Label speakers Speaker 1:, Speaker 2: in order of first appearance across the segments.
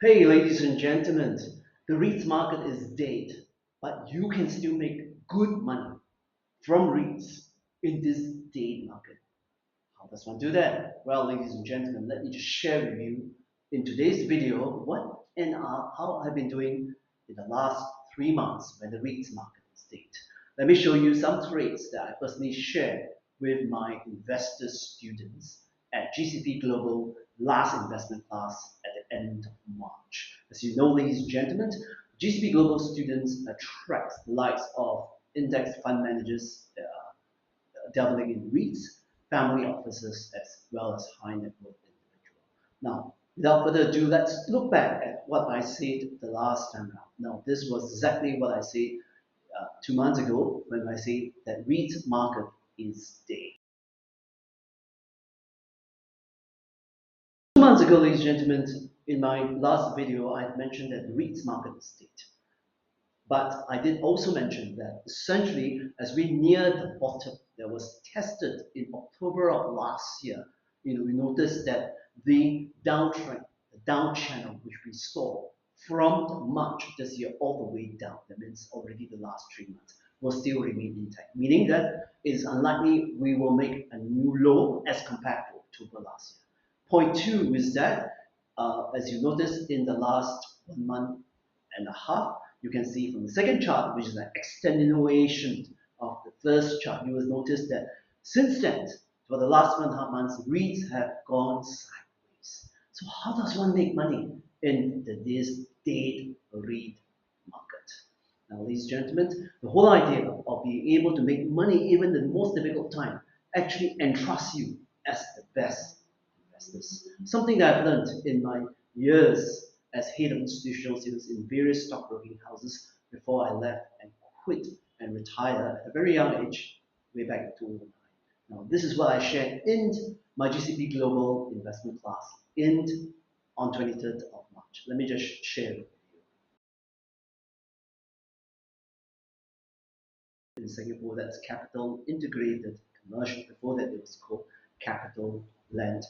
Speaker 1: Hey, ladies and gentlemen, the REITs market is dead, but you can still make good money from REITs in this dead market. How does one do that? Well, ladies and gentlemen, let me just share with you in today's video what and how I've been doing in the last 3 months when the REITs market is dead. Let me show you some trades that I personally shared with my investor students at GCP Global last investment class at the end of March. As you know, ladies and gentlemen, GCP Global students attract the likes of index fund managers dabbling in REITs, family offices, as well as high net worth individual. Now, without further ado, let's look back at what I said the last time around. Now, this was exactly what I said 2 months ago when I said that REIT market is dead. 2 months ago, ladies and gentlemen, in my last video, I had mentioned that the REITs market is dead. But I did also mention that essentially, as we near the bottom that was tested in October of last year, we noticed that the downtrend, the down channel, which we saw from March this year all the way down, that means already the last 3 months, will still remain intact, meaning that it is unlikely we will make a new low as compared to October last year. Point two is that, as you noticed in the last 1 month and a half, you can see from the second chart, which is an extenuation of the first chart, you will notice that since then, for the last 1.5 months, REITs have gone sideways. So how does one make money in this dead REIT market? Now, ladies and gentlemen, the whole idea of being able to make money even in the most difficult time actually entrusts you as the best investors. Something that I've learned in my years as head of institutional sales in various stockbroking houses before I left and quit and retire at a very young age, way back in 2009. Now, this is what I shared in my GCP Global investment class on 23rd of March. Let me just share with you. In Singapore, that's Capital Integrated Commercial. Before that, it was called Capital Land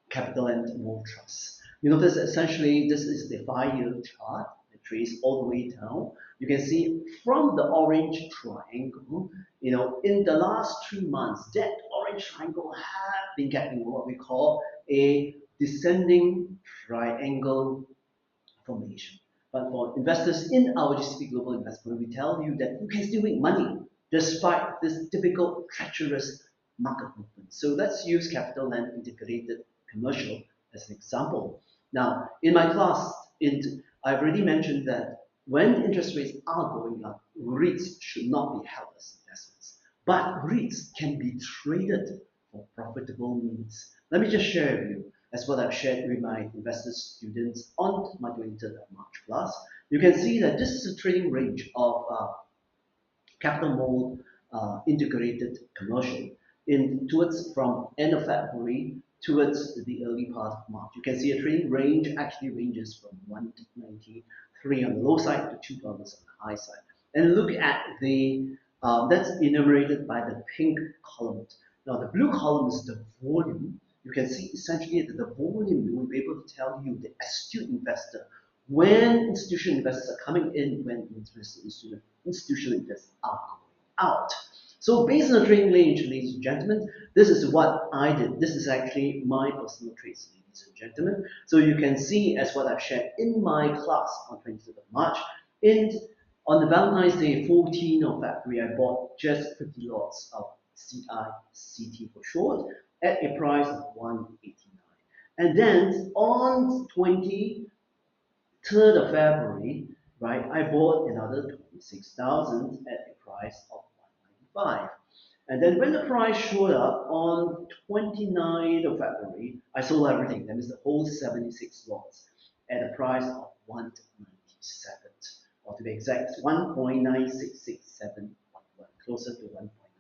Speaker 1: Capital and More Trust. You notice essentially this is the 5-year chart. It traces all the way down. You can see from the orange triangle, in the last 3 months, that orange triangle has been getting what we call a descending triangle formation. But for investors in our GCP Global Investment, we tell you that you can still make money despite this difficult, treacherous market movement. So let's use Capital Land Integrated Commercial as an example. Now, in my class, I've already mentioned that when interest rates are going up, REITs should not be held as investments. But REITs can be traded for profitable means. Let me just share with you as what I've shared with my investor students on my 23rd of March class. You can see that this is a trading range of capital mode integrated commercial towards from end of February towards the early part of March. You can see a trading range actually ranges from 193 on the low side to $2 on the high side. And look at the that's enumerated by the pink column. Now the blue column is the volume. You can see essentially that the volume will be able to tell you the astute investor when institutional investors are coming in, when institutional investors are going out. So based on the trading range, ladies and gentlemen, this is what I did. This is actually my personal trades, ladies and gentlemen. So you can see as what I've shared in my class on 23rd of March. On the Valentine's Day, 14th of February, I bought just 50 lots of CICT for short at a price of 189. And then on 23rd of February, right, I bought another 26,000 at a price of 195. And then when the price showed up on 29th of February, I sold everything. That means the whole 76 lots at a price of 197, or to be exact, 1.966711, closer to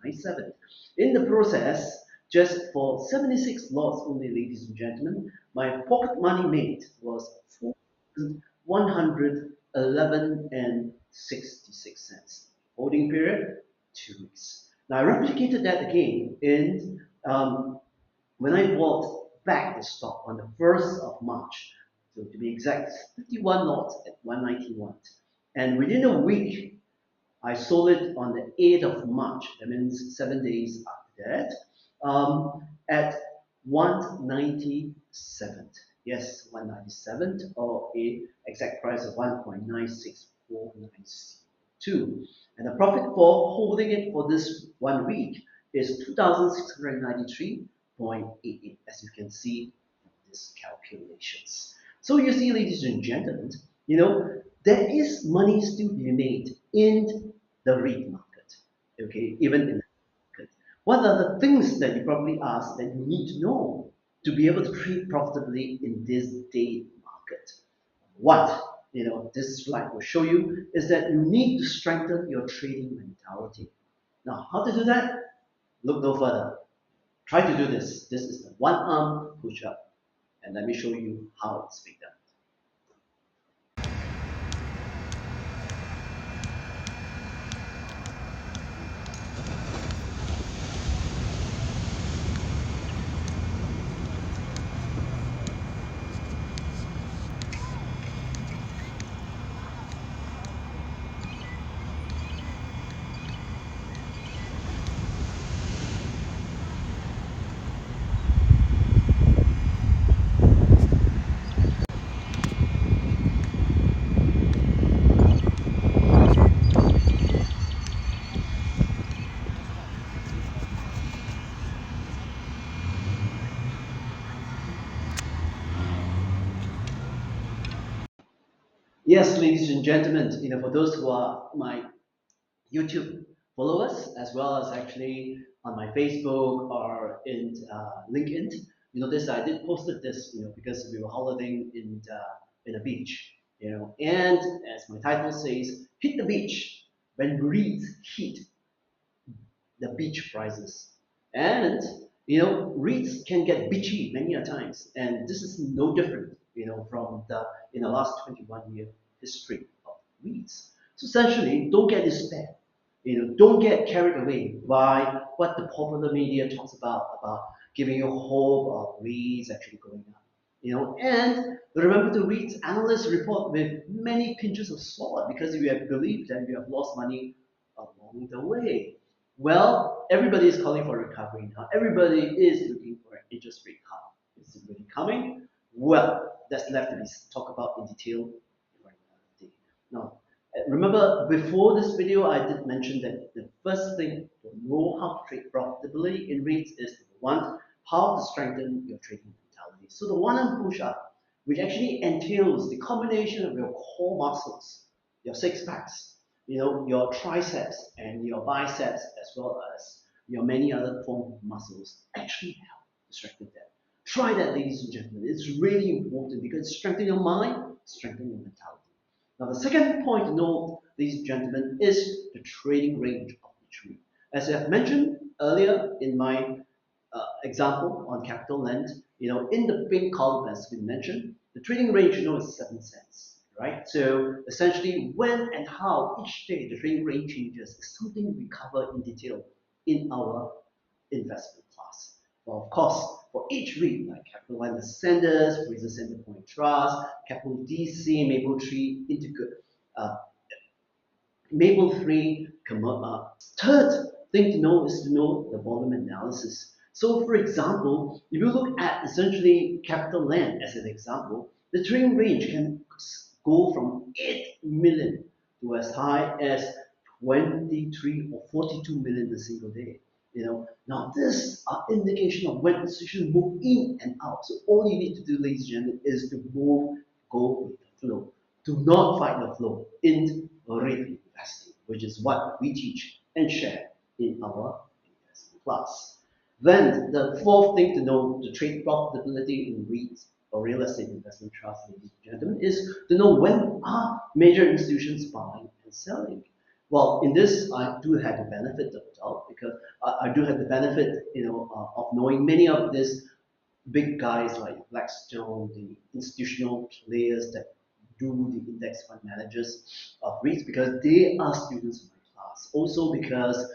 Speaker 1: 1.97. In the process, just for 76 lots only, ladies and gentlemen, my pocket money made was 111 and 66 cents. Holding period, 2 weeks. Now I replicated that again when I bought back the stock on the 1st of March. So to be exact, 51 lots at 191. And within a week, I sold it on the 8th of March. That means 7 days after that, at 197. Yes, 197, or a exact price of 1.96492. And the profit for holding it for this 1 week is 2,693.88, as you can see from these calculations. So you see, ladies and gentlemen, there is money still to be made in the REIT market. Okay, even in the market. What are the things that you probably ask that you need to know to be able to trade profitably in this day market? What this slide will show you is that you need to strengthen your trading mentality. Now, how to do that? Look no further. Try to do this. This is the one arm push up, and let me show you how it's being done. Yes, ladies and gentlemen, for those who are my YouTube followers, as well as actually on my Facebook or in LinkedIn, you notice I did posted this, because we were holidaying in a beach, and as my title says, hit the beach when REITs hit the beach prices. And REITs can get bitchy many a times, and this is no different, from the in the last 21-year history of REITs. So essentially, don't get despair. Don't get carried away by what the popular media talks about giving you hope of REITs actually going up. And remember to read analyst report with many pinches of salt, because if you have believed that you have lost money along the way. Well, everybody is calling for recovery now. Everybody is looking for an interest rate cut. Is it really coming? Well, that's left to be talked about in detail for another day. Now, remember before this video, I did mention that the first thing to know how to trade profitably in REITs is one, how to strengthen your trading mentality. So the one-arm push-up, which actually entails the combination of your core muscles, your six packs, your triceps and your biceps, as well as your many other form of muscles, actually help to strengthen that. Try that, ladies and gentlemen. It's really important because strengthen your mind, strengthen your mentality. Now, the second point to know, ladies and gentlemen, is the trading range of each REIT. As I have mentioned earlier in my example on capital lent, in the pink column, as we mentioned, the trading range, is 7 cents, right? So essentially, when and how each day the trading range changes is something we cover in detail in our investment class. Well, of course, for each REIT, like Capital Lend Ascenders, Fraser Center Point Trust, Capital DC, Maple Tree, Maple 3, third thing to know is to know the volume analysis. So for example, if you look at essentially capital land as an example, the trading range can go from 8 million to as high as 23 or 42 million in a single day. Now this are indication of when institutions move in and out. So all you need to do, ladies and gentlemen, is to go with the flow. Do not fight the flow in REIT investing, which is what we teach and share in our investment class. Then the fourth thing to know to trade profitability in REITs or real estate investment trusts, ladies and gentlemen, is to know when are major institutions buying and selling. Well, in this, I do have the benefit of the doubt, because I do have the benefit, of knowing many of these big guys like Blackstone, the institutional players that do the index fund managers of REITs, because they are students of my class. Also because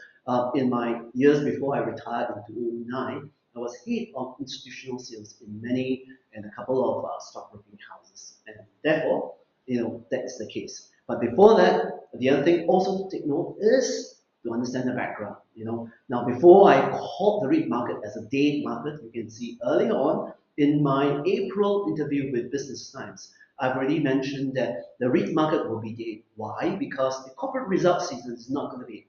Speaker 1: in my years before I retired in 2009, I was head of institutional sales in a couple of stockbroking houses Therefore, that's the case. But before that, the other thing also to take note is to understand the background. Now before I called the REIT market as a dead market, you can see earlier on in my April interview with Business Times, I've already mentioned that the REIT market will be dead. Why? Because the corporate results season is not going to be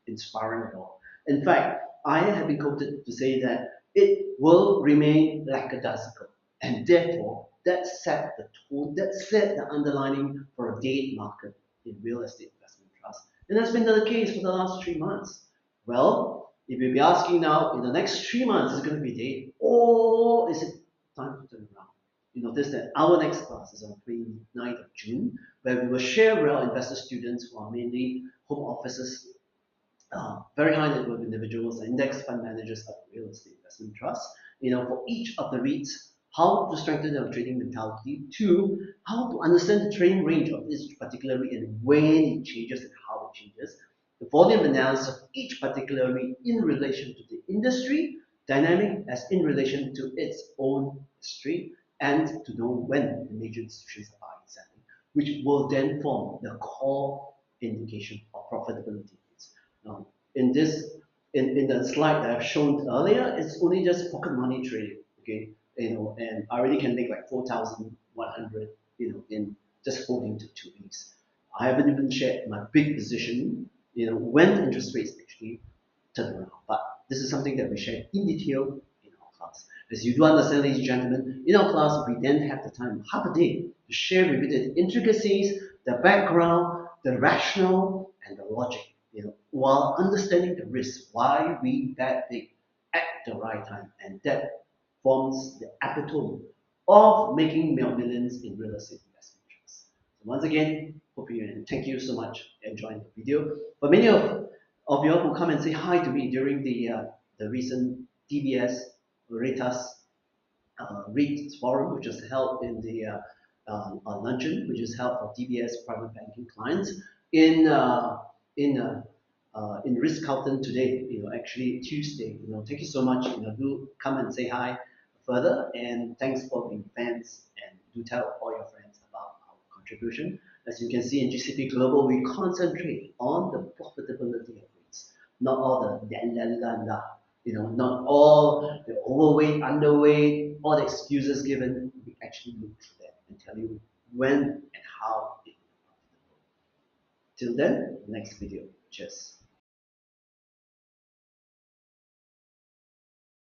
Speaker 1: inspiring at all. In fact, I have been quoted to say that it will remain lackadaisical, and therefore that set the tone, that set the underlining for a dead market in real estate investment trust. And that's been the case for the last 3 months. Well, if you'll be asking now, in the next 3 months, is it going to be dead, or is it time to turn around? You notice that our next class is on 29th of June, where we will share with our investor students who are mainly home offices, very high net worth individuals, index fund managers of real estate investment trusts, for each of the REITs, how to strengthen their trading mentality, two, how to understand the trading range of each particular REIT and when it changes and how it changes, the volume analysis of each particular REIT in relation to the industry dynamic as in relation to its own history, and to know when the major institutions are buying and selling, which will then form the core indication of profitability. Now, in this, in the slide that I've shown earlier, it's only just pocket money trading, okay? And I already can make like 4,100, in just holding to 2 weeks. I haven't even shared my big position, when interest rates actually turn around. But this is something that we share in detail in our class. As you do understand, ladies and gentlemen, in our class, we then have the time, half a day, to share with you the intricacies, the background, the rationale, and the logic, while understanding the risks, why we bet big at the right time. And that forms the epitome of making millions in real estate investment trusts. So once again, hope you and thank you so much for enjoying the video. For many of you who come and say hi to me during the recent DBS REITAS REIT forum, which was held in the luncheon, which is held for DBS private banking clients in in in Ritz-Carlton today. Actually Tuesday. Thank you so much. Do come and say hi further, and thanks for being fans, and do tell all your friends about our contribution. As you can see in GCP Global, we concentrate on the profitability of REITs, not all the la la la la. Not all the overweight, underweight, all the excuses given. We actually look through that and tell you when and how it will be profitable. Till then, next video. Cheers.